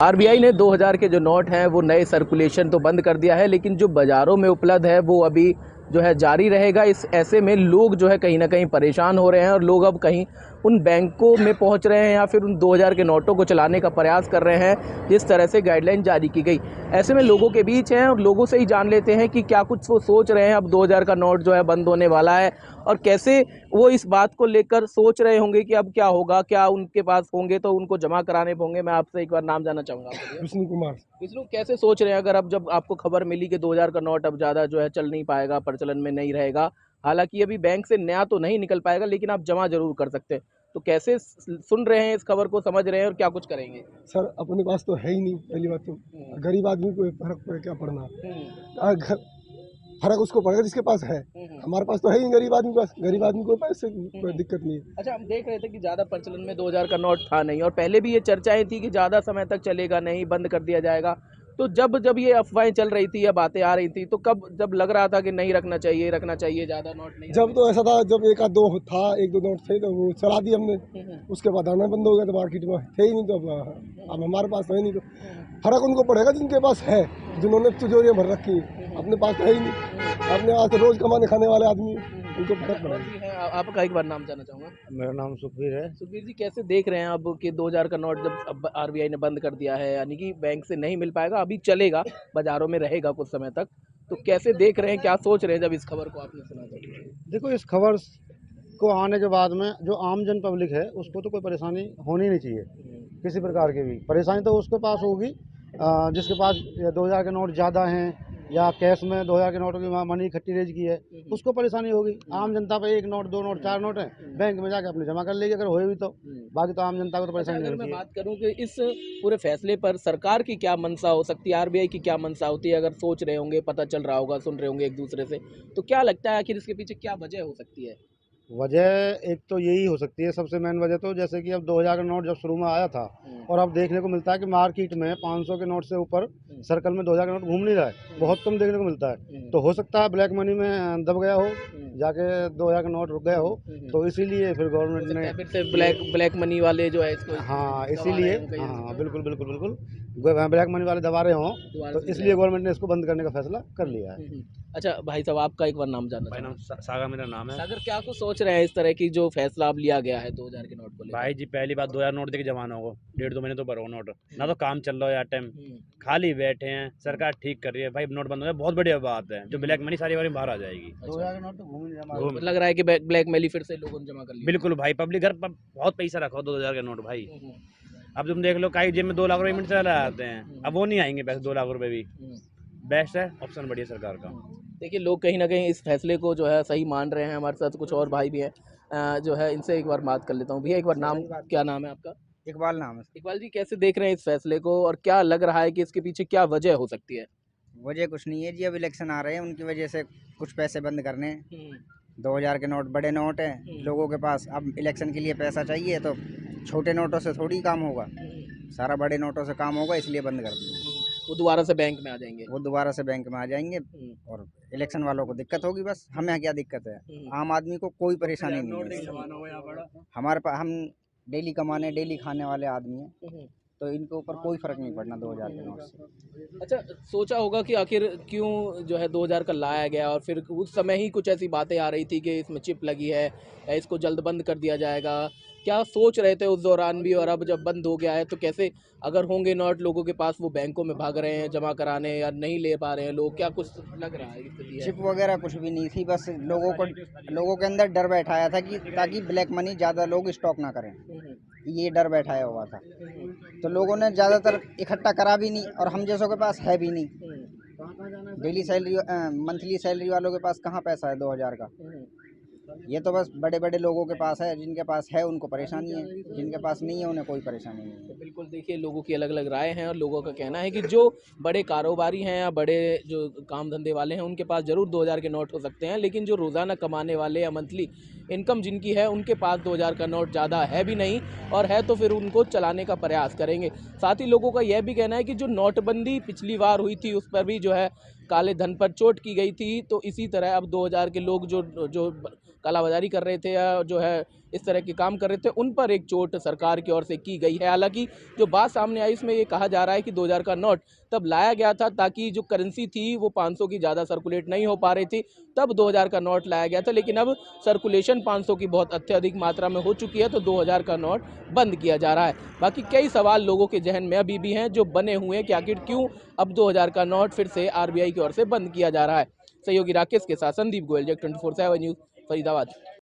RBI ने 2000 के जो नोट हैं वो नए सर्कुलेशन तो बंद कर दिया है, लेकिन जो बाज़ारों में उपलब्ध है वो अभी जो है जारी रहेगा। इस ऐसे में लोग जो है कहीं ना कहीं परेशान हो रहे हैं और लोग अब कहीं उन बैंकों में पहुंच रहे हैं या फिर उन 2000 के नोटों को चलाने का प्रयास कर रहे हैं जिस तरह से गाइडलाइन जारी की गई। ऐसे में लोगों के बीच हैं और लोगों से ही जान लेते हैं कि क्या कुछ वो सोच रहे हैं। अब 2000 का नोट जो है बंद होने वाला है और कैसे वो इस बात को लेकर सोच रहे होंगे कि अब क्या होगा, क्या उनके पास होंगे तो उनको जमा कराने होंगे। मैं आपसे एक बार नाम जानना चाहूँगा। विष्णु कुमार। विष्णु, कैसे सोच रहे हैं अगर अब जब आपको खबर मिली कि 2000 का नोट अब ज़्यादा जो है चल नहीं पाएगा, प्रचलन में नहीं रहेगा, हालांकि अभी बैंक से नया तो नहीं निकल पाएगा लेकिन आप जमा जरूर कर सकते हैं, तो कैसे सुन रहे हैं इस खबर को, समझ रहे हैं और क्या कुछ करेंगे? सर अपने पास तो है ही नहीं, पहली बात तो गरीब आदमी को फर्क पड़े क्या पड़ना। फर्क उसको पड़ेगा जिसके पास है, हमारे पास तो है ही नहीं। गरीब आदमी के पास, गरीब आदमी को पैसे कोई दिक्कत नहीं है। अच्छा, हम देख रहे थे कि ज़्यादा प्रचलन में 2000 का नोट था नहीं और पहले भी ये चर्चाएं थी कि ज़्यादा समय तक चलेगा नहीं, बंद कर दिया जाएगा। तो जब जब ये अफवाहें चल रही थी या बातें आ रही थी तो कब जब लग रहा था कि नहीं रखना चाहिए ज़्यादा नोट नहीं? जब तो ऐसा था, जब एक आध दो था, एक दो नोट थे तो वो चला दिए हमने। उसके बाद आना बंद हो गया तो मार्केट में थे ही नहीं। तो अब हमारे पास तो है नहीं, तो फर्क उनको पड़ेगा जिनके पास है, जिन्होंने तिजोरियाँ भर रखी हैं। अपने पास तो है ही नहीं, अपने पास तो रोज कमाने खाने वाले आदमी, उनको फर्क पड़ेगा। आपका एक बार नाम जानना चाहूँगा। मेरा नाम सुखबीर है। सुखबीर जी, कैसे देख रहे हैं अब कि 2000 का नोट जब अब आरबीआई ने बंद कर दिया है, यानी कि बैंक से नहीं मिल पाएगा, अभी चलेगा, बाजारों में रहेगा कुछ समय तक, तो कैसे देख रहे हैं, क्या सोच रहे हैं जब इस खबर को आपने सुना था? देखो, इस खबर को आने के बाद में जो आम जन पब्लिक है उसको तो कोई परेशानी होनी नहीं चाहिए, किसी प्रकार की भी परेशानी तो उसके पास होगी जिसके पास 2000 के नोट ज़्यादा हैं या कैश में 2000 के नोटों की मनी इकट्ठी रेज की है, उसको परेशानी होगी। आम जनता पे एक नोट, दो नोट, चार नोट है, बैंक में जाके अपने जमा कर लेगी अगर होए भी तो। बाकी तो आम जनता को तो परेशानी अगर नहीं मैं होती है। बात करूं कि इस पूरे फैसले पर सरकार की क्या मंशा हो सकती है, आरबीआई की क्या मंशा होती है, अगर सोच रहे होंगे, पता चल रहा होगा, सुन रहे होंगे एक दूसरे से, तो क्या लगता है आखिर इसके पीछे क्या वजह हो सकती है? वजह एक तो यही हो सकती है, सबसे मेन वजह तो जैसे कि अब 2000 का नोट जब शुरू में आया था और अब देखने को मिलता है कि मार्केट में 500 के नोट से ऊपर सर्कल में 2000 का नोट घूम नहीं रहा है, बहुत कम देखने को मिलता है। तो हो सकता है ब्लैक मनी में दब गया हो, जाके 2000 का नोट रुक गया हो, तो इसीलिए फिर गवर्नमेंट ने फिर से ब्लैक मनी वाले जो है इसको हाँ दबा इसीलिए रहे होंगे हाँ बिल्कुल बिल्कुल बिल्कुल ब्लैक मनी वाले दबा रहे हों, तो इसलिए गवर्नमेंट ने इसको बंद करने का फैसला कर लिया है। अच्छा भाई साहब, आपका एक बार नाम जानना भाई नाम चाहूंगा। सागर मेरा नाम है। सागर, क्या कुछ सोच रहे हैं इस तरह की जो फैसला अब लिया गया है 2000 के नोट को लेकर? भाई जी पहली बात 2000 नोट देके जमाना होगा, 1.5-2 महीने तो भरो नोट ना, तो काम चल रहा है यार, टाइम खाली बैठे हैं, सरकार ठीक कर रही है भाई, नोट बंद हो गया बहुत बढ़िया बात है, जो ब्लैक मनी सारी बारी बाहर आ जाएगी। 2000 का नोट तो घूम नहीं रहा। लग रहा है कि ब्लैक मनी फिर से लोगों ने जमा कर लिया। बिल्कुल भाई, पब्लिक घर पर बहुत पैसा रखा हो 2000 के नोट भाई। अब तुम देख लो, कई जेब में 2 लाख रुपए मिनट चला आते हैं, अब वो नहीं आएंगे पैसे 2 लाख रुपए भी। बेस्ट है ऑप्शन, बढ़िया सरकार का। देखिए, लोग कहीं ना कहीं इस फैसले को जो है सही मान रहे हैं। हमारे साथ कुछ और भाई भी हैं, जो है इनसे एक बार बात कर लेता हूँ। भैया एक बार नाम, क्या नाम है आपका? इकबाल नाम है। इकबाल जी, कैसे देख रहे हैं इस फैसले को और क्या लग रहा है कि इसके पीछे क्या वजह हो सकती है? वजह कुछ नहीं है जी, अब इलेक्शन आ रहे हैं, उनकी वजह से कुछ पैसे बंद करने हैं। 2000 के नोट बड़े नोट हैं लोगों के पास, अब इलेक्शन के लिए पैसा चाहिए तो छोटे नोटों से थोड़ी काम होगा, सारा बड़े नोटों से काम होगा, इसलिए बंद कर दिए। वो दोबारा से बैंक में आ जाएंगे। वो दोबारा से बैंक में आ जाएंगे और इलेक्शन वालों को दिक्कत होगी, बस हमें क्या दिक्कत है, आम आदमी को कोई परेशानी नहीं है। हमारे पास, हम डेली कमाने डेली खाने वाले आदमी हैं, तो इनके ऊपर कोई फ़र्क नहीं पड़ना 2000 के नोट से। अच्छा, सोचा होगा कि आखिर क्यों जो है 2000 का लाया गया और फिर उस समय ही कुछ ऐसी बातें आ रही थी कि इसमें चिप लगी है या इसको जल्द बंद कर दिया जाएगा, क्या सोच रहे थे उस दौरान भी? और अब जब बंद हो गया है तो कैसे, अगर होंगे नोट लोगों के पास, वो बैंकों में भाग रहे हैं जमा कराने या नहीं ले पा रहे हैं लोग, क्या कुछ लग रहा है स्थिति है? चिप वगैरह कुछ भी नहीं थी, बस लोगों के अंदर डर बैठाया था कि ताकि ब्लैक मनी ज़्यादा लोग स्टॉक ना करें, ये डर बैठाया हुआ था। तो लोगों ने ज़्यादातर इकट्ठा करा भी नहीं और हम जैसों के पास है भी नहीं। डेली सैलरी, मंथली सैलरी वालों के पास कहाँ पैसा है 2000 का? ये तो बस बड़े बड़े लोगों के पास है, जिनके पास है उनको परेशानी है, जिनके पास नहीं है उन्हें कोई परेशानी नहीं है। तो बिल्कुल, देखिए, लोगों की अलग अलग राय हैं और लोगों का कहना है कि जो बड़े कारोबारी हैं या बड़े जो काम धंधे वाले हैं उनके पास ज़रूर 2000 के नोट हो सकते हैं, लेकिन जो रोज़ाना कमाने वाले या मंथली इनकम जिनकी है उनके पास 2000 का नोट ज़्यादा है भी नहीं, और है तो फिर उनको चलाने का प्रयास करेंगे। साथ ही लोगों का यह भी कहना है कि जो नोटबंदी पिछली बार हुई थी उस पर भी जो है काले धन पर चोट की गई थी, तो इसी तरह अब 2000 के लोग जो कालाबाजारी कर रहे थे या जो है इस तरह के काम कर रहे थे, उन पर एक चोट सरकार की ओर से की गई है। हालांकि जो बात सामने आई इसमें ये कहा जा रहा है कि 2000 का नोट तब लाया गया था ताकि जो करेंसी थी वो 500 की ज़्यादा सर्कुलेट नहीं हो पा रही थी, तब 2000 का नोट लाया गया था। लेकिन अब सर्कुलेशन 500 की बहुत अत्यधिक मात्रा में हो चुकी है तो 2000 का नोट बंद किया जा रहा है। बाकी कई सवाल लोगों के जहन में अभी भी हैं जो बने हुए हैं कि आखिर क्यों अब 2000 का नोट फिर से आरबीआई की ओर से बंद किया जा रहा है। सहयोगी राकेश के साथ संदीप गोयल, जग 24/7 न्यूज़, फरीदाबाद।